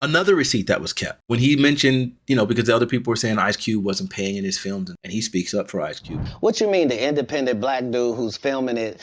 Another receipt that was kept when he mentioned, because the other people were saying Ice Cube wasn't paying in his films, and he speaks up for Ice Cube. What you mean, the independent black dude who's filming it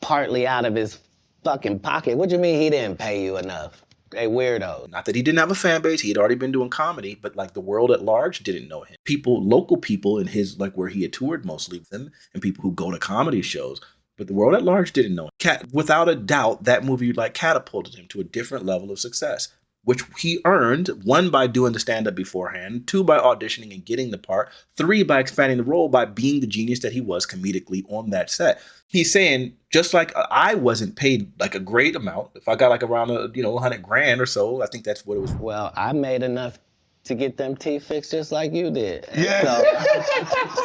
partly out of his fucking pocket? What you mean he didn't pay you enough? Hey, weirdo. Not that he didn't have a fan base. He had already been doing comedy, but like the world at large didn't know him. Local people in his, like where he had toured mostly with him, and people who go to comedy shows, but the world at large didn't know him. Katt, without a doubt, that movie like catapulted him to a different level of success, which he earned, 1, by doing the stand-up beforehand, 2, by auditioning and getting the part, 3, by expanding the role, by being the genius that he was comedically on that set. He's saying, just like I wasn't paid like a great amount, if I got like around $100,000 or so, I think that's what it was. Well, I made enough to get them teeth fixed just like you did. Yeah.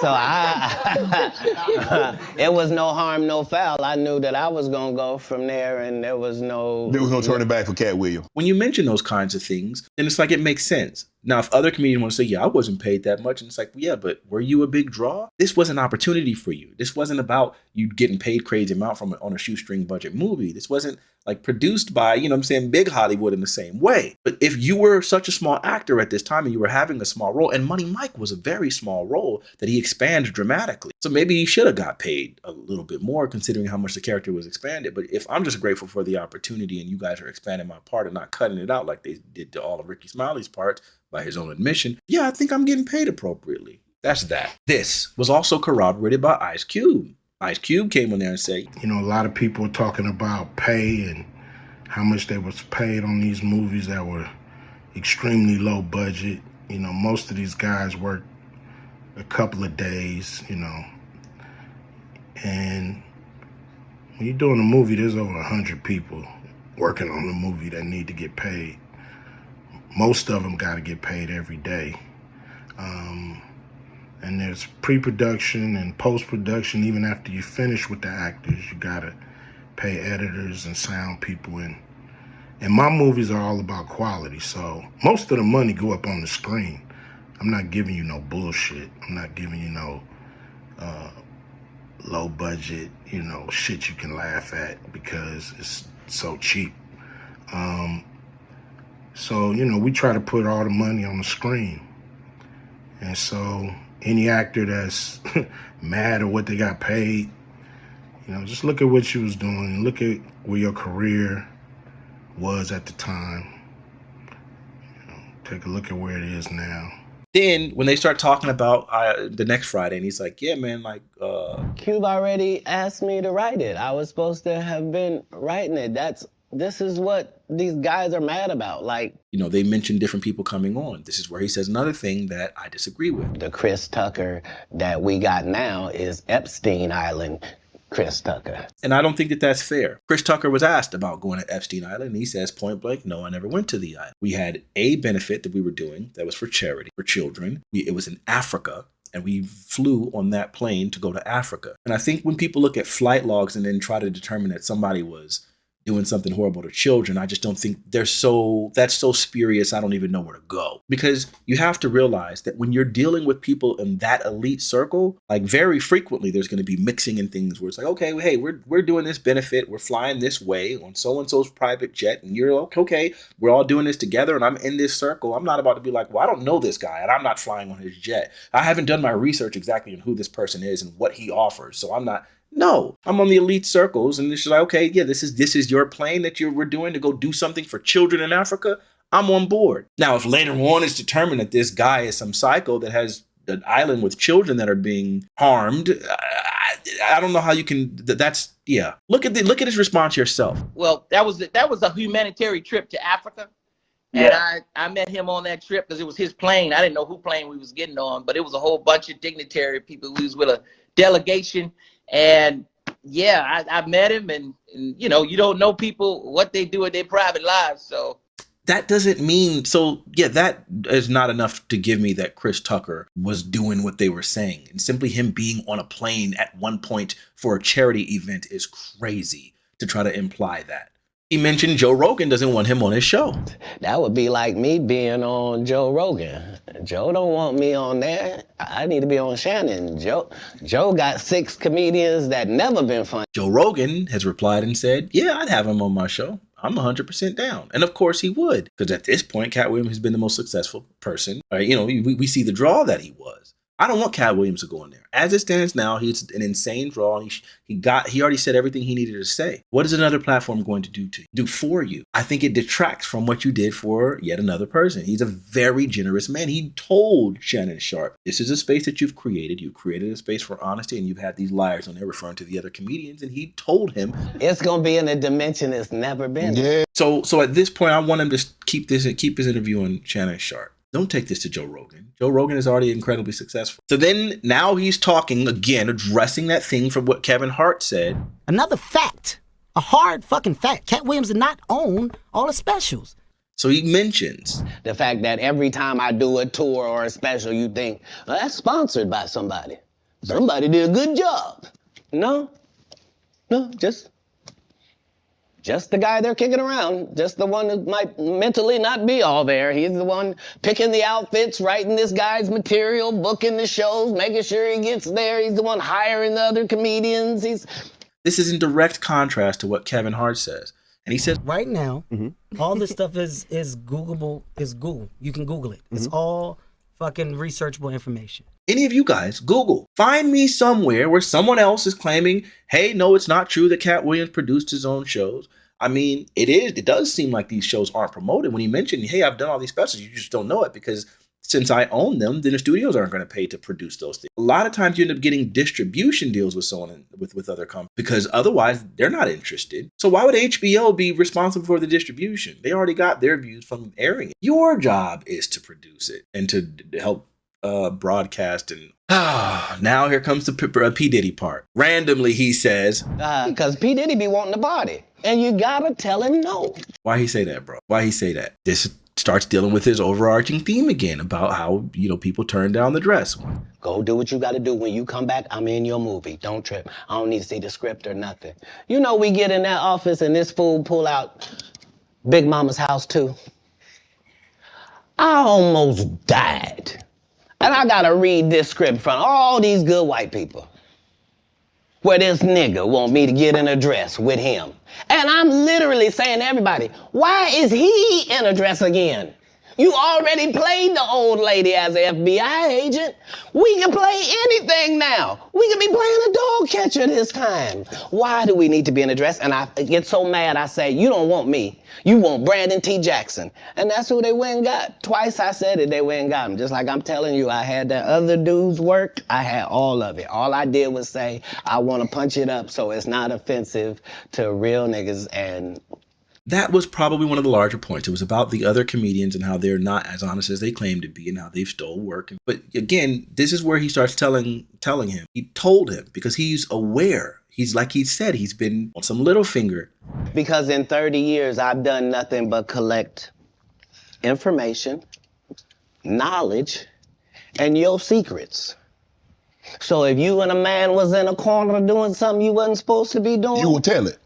So it was no harm, no foul. I knew that I was gonna go from there, and there was no turning back for Katt Williams. When you mention those kinds of things, then it's like it makes sense. Now, if other comedians want to say, yeah, I wasn't paid that much, and it's like, well, yeah, but were you a big draw? This was an opportunity for you. This wasn't about you getting paid crazy amount on a shoestring budget movie. This wasn't like produced by, big Hollywood in the same way. But if you were such a small actor at this time and you were having a small role, and Money Mike was a very small role that he expanded dramatically. So maybe he should have got paid a little bit more considering how much the character was expanded. But if I'm just grateful for the opportunity and you guys are expanding my part and not cutting it out like they did to all of Ricky Smiley's parts by his own admission, yeah, I think I'm getting paid appropriately. That's that. This was also corroborated by Ice Cube. Ice Cube came in there and said, a lot of people are talking about pay and how much they was paid on these movies that were extremely low budget. Most of these guys work a couple of days, and when you're doing a movie, there's over 100 people working on the movie that need to get paid. Most of them got to get paid every day. And there's pre-production and post-production. Even after you finish with the actors, you got to pay editors and sound people. And my movies are all about quality, so most of the money go up on the screen. I'm not giving you no bullshit. I'm not giving you no low budget, shit you can laugh at because it's so cheap. So, we try to put all the money on the screen. And so any actor that's mad at what they got paid, just look at what you was doing. Look at where your career was at the time. Take a look at where it is now. Then when they start talking about the next Friday, and he's like, yeah, man, Cube already asked me to write it. I was supposed to have been writing it. This is what these guys are mad about. They mentioned different people coming on. This is where he says another thing that I disagree with. The Chris Tucker that we got now is Epstein Island Chris Tucker. And I don't think that that's fair. Chris Tucker was asked about going to Epstein Island, and he says point blank, no, I never went to the island. We had a benefit that we were doing that was for charity, for children. It was in Africa, and we flew on that plane to go to Africa. And I think when people look at flight logs and then try to determine that somebody was doing something horrible to children, I just don't think that's so spurious, I don't even know where to go. Because you have to realize that when you're dealing with people in that elite circle, very frequently there's going to be mixing in things where it's like, okay, hey, we're doing this benefit, we're flying this way on so-and-so's private jet, and you're okay, we're all doing this together, and I'm in this circle. I'm not about to be like, well, I don't know this guy, and I'm not flying on his jet. I haven't done my research exactly on who this person is and what he offers, so I'm not. No, I'm on the elite circles, and it's just like, okay, yeah, this is your plane that we're doing to go do something for children in Africa. I'm on board. Now, if later on it's determined that this guy is some psycho that has an island with children that are being harmed, I don't know how you can. That's yeah. Look at his response yourself. Well, that was a humanitarian trip to Africa, and I met him on that trip because it was his plane. I didn't know who plane we was getting on, but it was a whole bunch of dignitary people. We was with a delegation. And yeah, I met him, and you don't know people, what they do in their private lives. So that doesn't mean, so yeah, that is not enough to give me that Chris Tucker was doing what they were saying. And simply him being on a plane at one point for a charity event is crazy to try to imply that. He mentioned Joe Rogan doesn't want him on his show. That would be like me being on Joe Rogan. Joe don't want me on there. I need to be on Shannon. Joe got 6 comedians that never been funny. Joe Rogan has replied and said, yeah, I'd have him on my show. I'm 100% down. And of course he would, because at this point, Katt Williams has been the most successful person. Right? We see the draw that he was. I don't want Katt Williams to go in there. As it stands now, he's an insane draw. And he already said everything he needed to say. What is another platform going to do for you? I think it detracts from what you did for yet another person. He's a very generous man. He told Shannon Sharpe, this is a space that you've created. You created a space for honesty, and you've had these liars on there referring to the other comedians. And he told him, it's gonna be in a dimension it's never been. Yeah. So at this point, I want him to keep his interview on Shannon Sharpe. Don't take this to Joe Rogan. Joe Rogan is already incredibly successful. So then now he's talking again, addressing that thing from what Kevin Hart said. Another fact, a hard fucking fact. Katt Williams did not own all the specials. So he mentions the fact that every time I do a tour or a special, you think, well, that's sponsored by somebody. Somebody did a good job. No, just the guy they're kicking around, just the one that might mentally not be all there. He's the one picking the outfits, writing this guy's material, booking the shows, making sure he gets there. He's the one hiring the other comedians. This is in direct contrast to what Kevin Hart says. And he says, right now, all this stuff is Googleable, is Google. You can Google it. It's all fucking researchable information. Any of you guys, Google, find me somewhere where someone else is claiming, hey, no, it's not true that Katt Williams produced his own shows. I mean, it does seem like these shows aren't promoted. When he mentioned, hey, I've done all these specials, you just don't know it because since I own them, then the studios aren't going to pay to produce those things. A lot of times you end up getting distribution deals with someone, with other companies, because otherwise they're not interested. So why would HBO be responsible for the distribution? They already got their views from airing it. Your job is to produce it and to help broadcast. And now here comes the P. Diddy part. Randomly he says, because P. Diddy be wanting the body, and you gotta tell him no. Why he say that, bro? Why he say that? This starts dealing with his overarching theme again about how, people turn down the dress. Go do what you gotta do. When you come back, I'm in your movie. Don't trip. I don't need to see the script or nothing. We get in that office and this fool pull out Big Mama's House 2. I almost died. And I gotta read this script from all these good white people, where this nigga want me to get in a dress with him. And I'm literally saying to everybody, why is he in a dress again? You already played the old lady as an FBI agent. We can play anything now. We can be playing a dog catcher this time. Why do we need to be in a dress? And I get so mad, I say, you don't want me. You want Brandon T. Jackson. And that's who they went and got. Twice I said it, they went and got him. Just like I'm telling you, I had that other dude's work. I had all of it. All I did was say, I want to punch it up so it's not offensive to real niggas. And that was probably one of the larger points. It was about the other comedians and how they're not as honest as they claim to be and how they've stole work. But again, this is where he starts telling him. He told him because he's aware. He's like he said, he's been on some little finger. Because in 30 years, I've done nothing but collect information, knowledge, and your secrets. So if you and a man was in a corner doing something you wasn't supposed to be doing, you will tell it.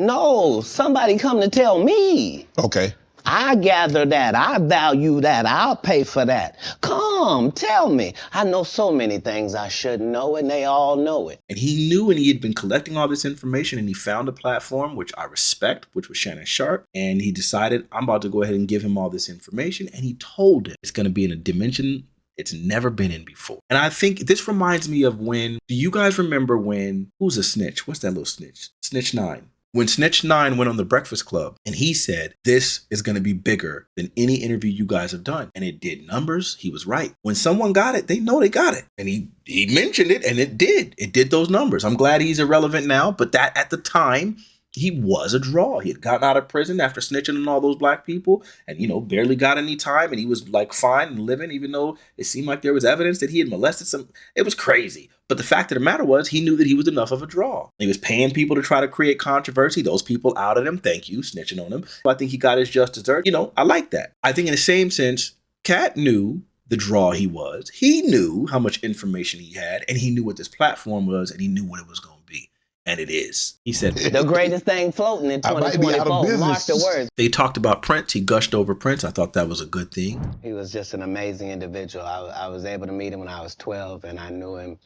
No, somebody come to tell me. Okay. I gather that. I value that. I'll pay for that. Come, tell me. I know so many things I shouldn't know, and they all know it. And he knew, and he had been collecting all this information, and he found a platform, which I respect, which was Shannon Sharpe. And he decided, I'm about to go ahead and give him all this information. And he told him it's going to be in a dimension it's never been in before. And I think this reminds me of when, do you guys remember when, who's a snitch? What's that little snitch? Snitch 9. When Snitch 9 went on The Breakfast Club and he said, this is going to be bigger than any interview you guys have done. And it did numbers. He was right. When someone got it, they know they got it. And he mentioned it and it did. It did those numbers. I'm glad he's irrelevant now, but that at the time, he was a draw. He had gotten out of prison after snitching on all those black people and, barely got any time. And he was like fine and living, even though it seemed like there was evidence that he had molested some. It was crazy. But the fact of the matter was he knew that he was enough of a draw. He was paying people to try to create controversy. Those people outed him. Thank you, snitching on him. I think he got his just desserts. I like that. I think in the same sense, Katt knew the draw he was. He knew how much information he had, and he knew what this platform was, and he knew what it was going to be. And it is. He said, the greatest thing floating in 2024. Mark the words. They talked about Prince. He gushed over Prince. I thought that was a good thing. He was just an amazing individual. I was able to meet him when I was 12, and I knew him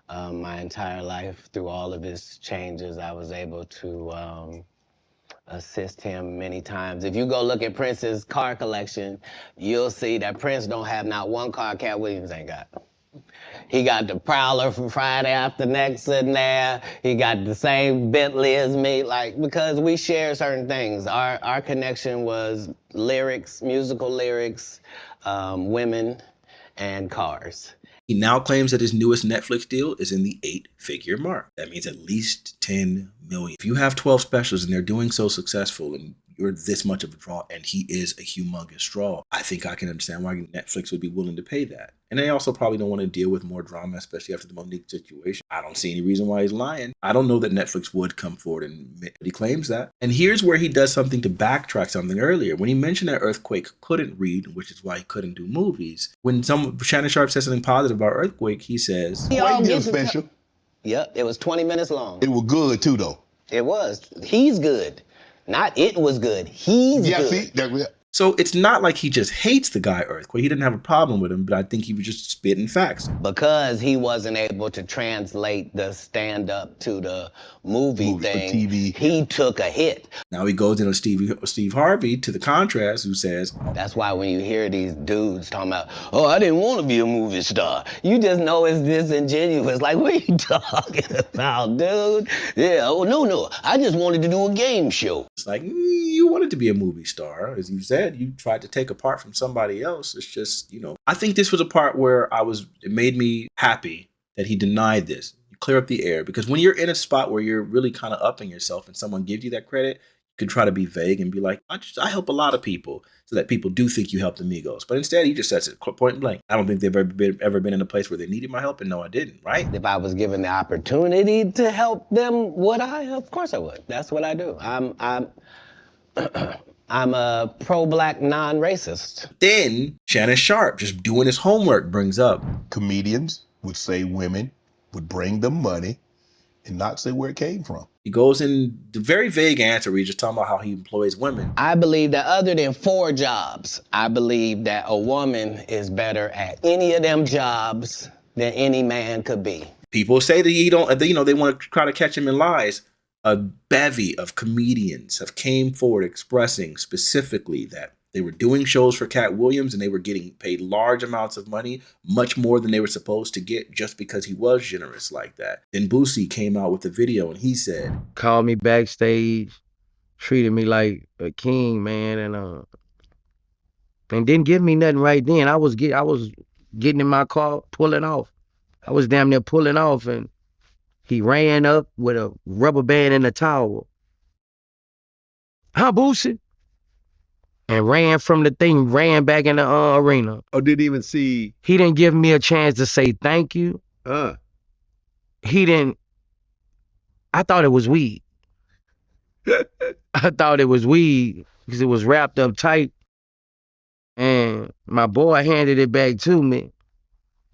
my entire life through all of his changes. I was able to assist him many times. If you go look at Prince's car collection, you'll see that Prince don't have not one car Katt Williams ain't got. He got the Prowler from Friday After Next sitting there. He got the same Bentley as me, like, because we share certain things. Our connection was lyrics, musical lyrics, women, and cars. He now claims that his newest Netflix deal is in the 8-figure mark. That means at least 10 million. If you have 12 specials and they're doing so successful and you're this much of a draw, and he is a humongous draw, I think I can understand why Netflix would be willing to pay that. And they also probably don't want to deal with more drama, especially after the Monique situation. I don't see any reason why he's lying. I don't know that Netflix would come forward and admit, but he claims that. And here's where he does something to backtrack something earlier. When he mentioned that Earthquake couldn't read, which is why he couldn't do movies, when Shannon Sharpe says something positive about Earthquake, he says, special. Yep, it was 20 minutes long. It was good too, though. It was. He's good. Not it was good. He's good. See, so it's not like he just hates the guy Earthquake. He didn't have a problem with him, but I think he was just spitting facts. Because he wasn't able to translate the stand-up to the movie thing, TV. He took a hit. Now he goes in on Steve Harvey to the contrast, who says, that's why when you hear these dudes talking about, oh, I didn't want to be a movie star, you just know it's disingenuous. Like, what are you talking about, dude? Yeah, oh, no, I just wanted to do a game show. It's like, you wanted to be a movie star. As you said, you tried to take a part from somebody else. It's just, I think this was a part where it made me happy that he denied this. You clear up the air, because when you're in a spot where you're really kind of upping yourself and someone gives you that credit, you can try to be vague and be like, I help a lot of people, so that people do think you help the Migos. But instead, he just says it point blank. I don't think they've ever been in a place where they needed my help, and no, I didn't, right? If I was given the opportunity to help them, would I? Of course I would. That's what I do. I'm a pro-black non-racist. Then Shannon Sharpe, just doing his homework, brings up comedians would say women would bring them money and not say where it came from. He goes in the very vague answer where he's just talking about how he employs women. I believe that other than 4 jobs, I believe that a woman is better at any of them jobs than any man could be. People say that they want to try to catch him in lies. A bevy of comedians have came forward expressing specifically that they were doing shows for Katt Williams and they were getting paid large amounts of money, much more than they were supposed to get, just because he was generous like that. Then Boosie came out with a video and he said, called me backstage, treated me like a king, man, and didn't give me nothing right then. I was getting in my car, pulling off. I was damn near pulling off, and he ran up with a rubber band and a towel. Huh, Boosie? And ran from the thing, ran back in the arena. Oh, didn't even see. He didn't give me a chance to say thank you. He didn't. I thought it was weed. I thought it was weed because it was wrapped up tight. And my boy handed it back to me.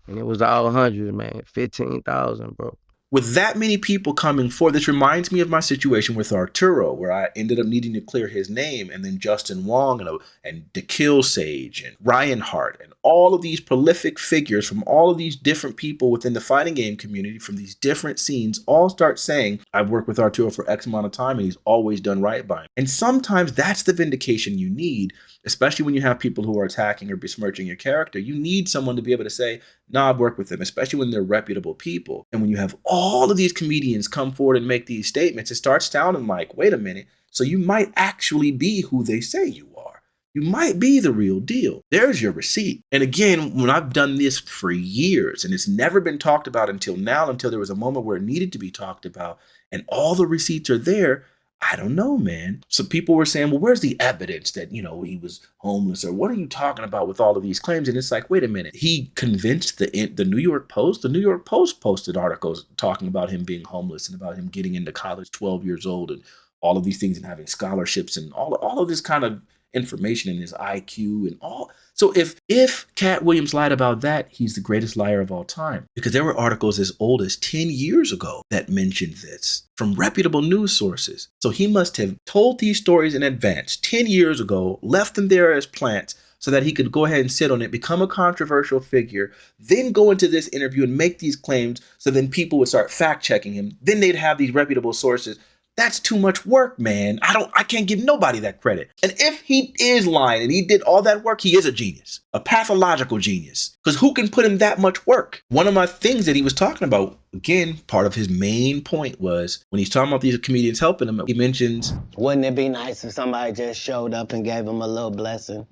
And it was all hundreds, man. 15,000, bro. With that many people coming forward, this reminds me of my situation with Arturo, where I ended up needing to clear his name, and then Justin Wong and DeKill Sage and Ryan Hart and all of these prolific figures from all of these different people within the fighting game community from these different scenes all start saying, I've worked with Arturo for X amount of time and he's always done right by him. And sometimes that's the vindication you need, especially when you have people who are attacking or besmirching your character. You need someone to be able to say, no, I've worked with them, especially when they're reputable people. And when you have all of these comedians come forward and make these statements, it starts sounding like, wait a minute, so you might actually be who they say you are. You might be the real deal. There's your receipt. And again, when I've done this for years and it's never been talked about until now, until there was a moment where it needed to be talked about and all the receipts are there, I don't know, man. So people were saying, well, where's the evidence that, he was homeless, or what are you talking about with all of these claims? And it's like, wait a minute. He convinced the New York Post. The New York Post posted articles talking about him being homeless and about him getting into college 12 years old and all of these things and having scholarships and all of this kind of information in his IQ and all. So if Katt Williams lied about that, he's the greatest liar of all time, because there were articles as old as 10 years ago that mentioned this from reputable news sources. So he must have told these stories in advance 10 years ago, left them there as plants so that he could go ahead and sit on it, become a controversial figure, then go into this interview and make these claims. So then people would start fact checking him. Then they'd have these reputable sources That's too much work, man. I can't give nobody that credit. And if he is lying and he did all that work, he is a genius, a pathological genius. Because who can put in that much work? One of my things that he was talking about, again, part of his main point was when he's talking about these comedians helping him, he mentions, Wouldn't it be nice if somebody just showed up and gave him a little blessing?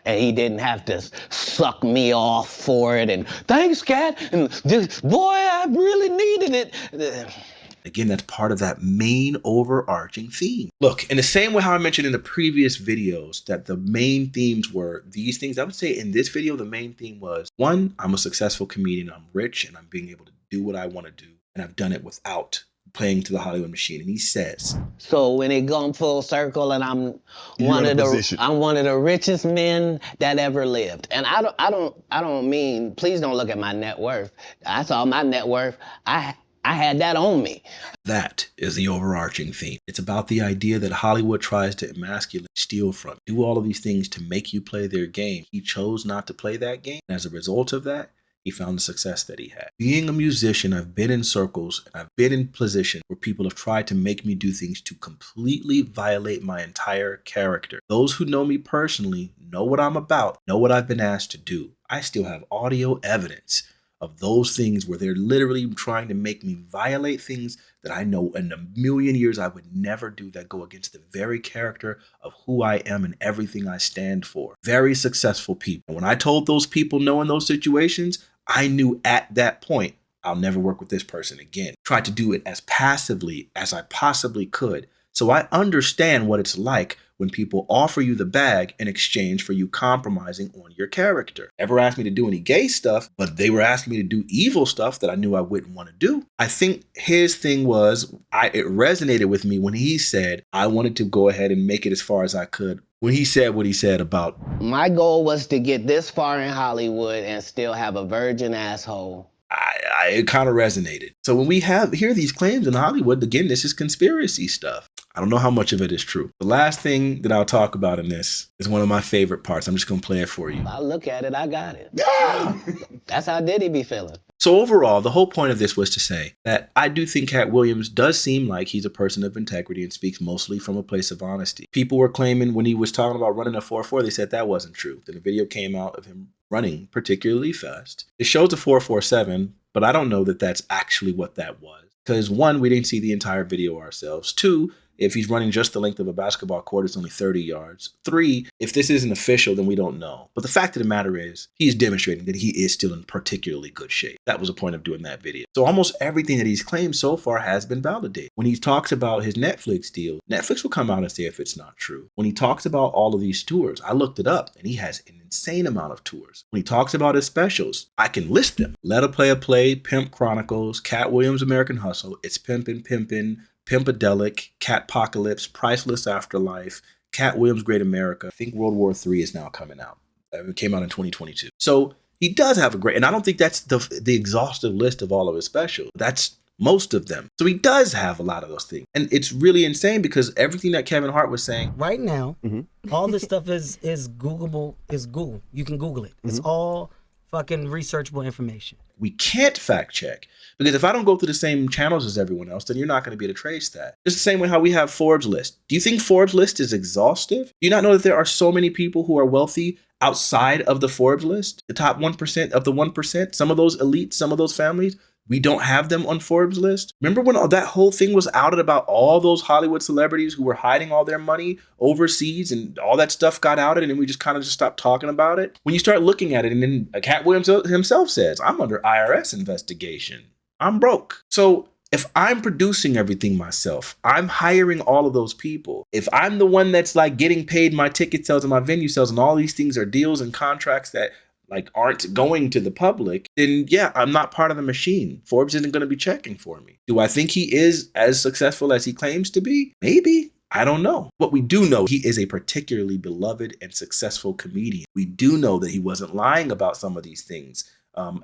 And he didn't have to suck me off for it and thanks, Katt. And this, boy, I really needed it. again, that's part of that main overarching theme. Look, in the same way how I mentioned in the previous videos that the main themes were these things, I would say in this video, the main theme was, one, I'm a successful comedian, I'm rich, and I'm being able to do what I want to do. And I've done it without playing to the Hollywood machine. And he says, So when it gone full circle and I'm You're one in of a position. I'm one of the richest men that ever lived. And I don't mean, please don't look at my net worth. I saw my net worth. I had that on me. that is the overarching theme. It's about the idea that Hollywood tries to emasculate, steal from, do all of these things to make you play their game. He chose not to play that game. And as a result of that, he found the success that he had. Being a musician, I've been in circles and I've been in positions where people have tried to make me do things to completely violate my entire character. Those who know me personally know what I'm about, know what I've been asked to do. I still have audio evidence of those things where they're literally trying to make me violate things that I know in a million years I would never do, that go against the very character of who I am and everything I stand for. Very successful people. When I told those people no in those situations, I knew at that point, I'll never work with this person again. Tried to do it as passively as I possibly could. So I understand what it's like when people offer you the bag in exchange for you compromising on your character. Never asked me to do any gay stuff, but they were asking me to do evil stuff that I knew I wouldn't want to do. I think his thing was, it resonated with me when he said, I wanted to go ahead and make it as far as I could. When he said what he said about, My goal was to get this far in Hollywood and still have a virgin asshole. it kind of resonated. So when we hear these claims in Hollywood, again, this is conspiracy stuff. I don't know how much of it is true. The last thing that I'll talk about in this is one of my favorite parts. I'm just going to play it for you. I look at it, I got it. That's how Diddy be feeling. So overall, the whole point of this was to say that I do think Katt Williams does seem like he's a person of integrity and speaks mostly from a place of honesty. People were claiming when he was talking about running a 4.4, they said that wasn't true. Then a video came out of him running particularly fast. It shows a 4.47, but I don't know that that's actually what that was. Because one, we didn't see the entire video ourselves. Two, if he's running just the length of a basketball court, it's only 30 yards. Three, if this isn't official, then we don't know. But the fact of the matter is, he's demonstrating that he is still in particularly good shape. That was the point of doing that video. So almost everything that he's claimed so far has been validated. When he talks about his Netflix deal, Netflix will come out and say if it's not true. When he talks about all of these tours, I looked it up, and he has an insane amount of tours. When he talks about his specials, I can list them. Let a Play, Pimp Chronicles, Katt Williams' American Hustle, It's Pimpin', Pimpadelic, Kattpocalypse, Priceless Afterlife, Katt Williams' Great America. I think World War III is now coming out. It came out in 2022. So he does have a great, and I don't think that's the exhaustive list of all of his specials. That's most of them. So he does have a lot of those things. And it's really insane because everything that Kevin Hart was saying. Right now, all this stuff is Googleable, is Google. You can Google it. It's all fucking researchable information. We can't fact check because if I don't go through the same channels as everyone else, then you're not going to be able to trace that. Just the same way how we have Forbes list. Do you think Forbes list is exhaustive? Do you not know that there are so many people who are wealthy outside of the Forbes list? The top 1% of the 1%, some of those elites, some of those families, we don't have them on Forbes list. Remember when all that whole thing was outed about all those Hollywood celebrities who were hiding all their money overseas and all that stuff got outed and then we just kind of stopped talking about it? When you start looking at it, and then Katt Williams himself says, I'm under IRS investigation. I'm broke. So if I'm producing everything myself, I'm hiring all of those people. If I'm the one that's like getting paid my ticket sales and my venue sales and all these things are deals and contracts that like aren't going to the public, then yeah, I'm not part of the machine. Forbes isn't going to be checking for me. Do I think he is as successful as he claims to be? Maybe. I don't know. What we do know, he is a particularly beloved and successful comedian. We do know that he wasn't lying about some of these things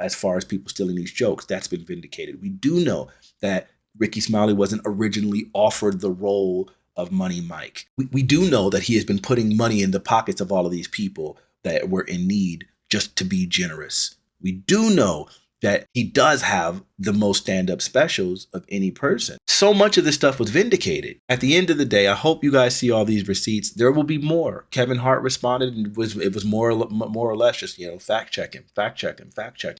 as far as people stealing these jokes. That's been vindicated. We do know that Ricky Smiley wasn't originally offered the role of Money Mike. We do know that he has been putting money in the pockets of all of these people that were in need just to be generous. We do know that he does have the most stand-up specials of any person. So much of this stuff was vindicated. At the end of the day, I hope you guys see all these receipts. There will be more. Kevin Hart responded, and it was more or less just, fact check him.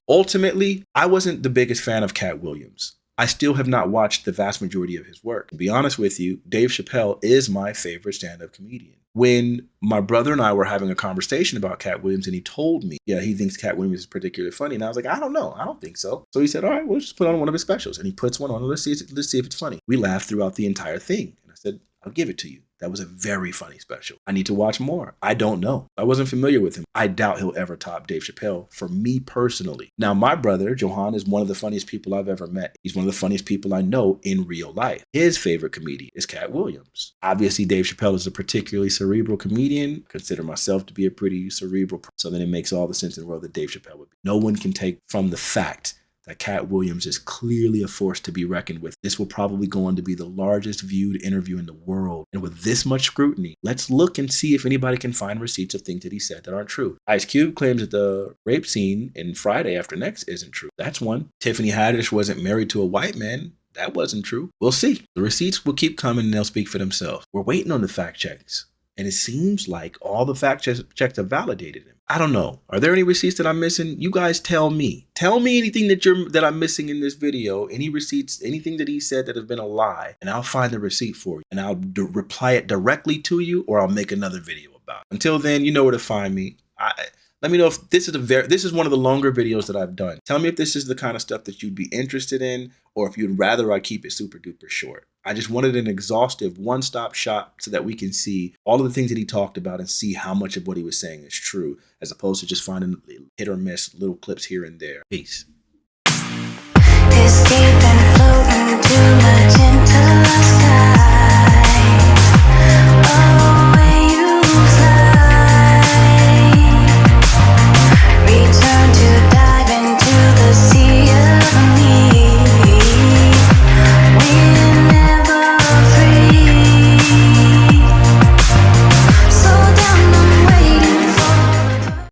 Ultimately, I wasn't the biggest fan of Katt Williams. I still have not watched the vast majority of his work. To be honest with you, Dave Chappelle is my favorite stand-up comedian. When my brother and I were having a conversation about Katt Williams, and he told me, yeah, he thinks Katt Williams is particularly funny. And I was like, I don't know. I don't think so. So he said, all right, we'll just put on one of his specials. And he puts one on. Let's see if it's funny. We laughed throughout the entire thing. And I said, I'll give it to you. That was a very funny special. I need to watch more. I don't know. I wasn't familiar with him. I doubt he'll ever top Dave Chappelle for me personally. Now, my brother, Johan, is one of the funniest people I've ever met. He's one of the funniest people I know in real life. His favorite comedian is Katt Williams. Obviously, Dave Chappelle is a particularly cerebral comedian. I consider myself to be a pretty cerebral person. So then it makes all the sense in the world that Dave Chappelle would be. No one can take from the fact that Katt Williams is clearly a force to be reckoned with. This will probably go on to be the largest viewed interview in the world. And with this much scrutiny, let's look and see if anybody can find receipts of things that he said that aren't true. Ice Cube claims that the rape scene in Friday After Next isn't true. That's one. Tiffany Haddish wasn't married to a white man. That wasn't true. We'll see. The receipts will keep coming and they'll speak for themselves. We're waiting on the fact checks. And it seems like all the fact checks have validated him. I don't know. Are there any receipts that I'm missing? You guys tell me. Tell me anything that I'm missing in this video. Any receipts, anything that he said that has been a lie. And I'll find the receipt for you. And I'll reply it directly to you, or I'll make another video about it. Until then, you know where to find me. Let me know if this is one of the longer videos that I've done. Tell me if this is the kind of stuff that you'd be interested in, or if you'd rather I keep it super duper short. I just wanted an exhaustive one-stop shop so that we can see all of the things that he talked about and see how much of what he was saying is true, as opposed to just finding hit or miss little clips here and there. Peace.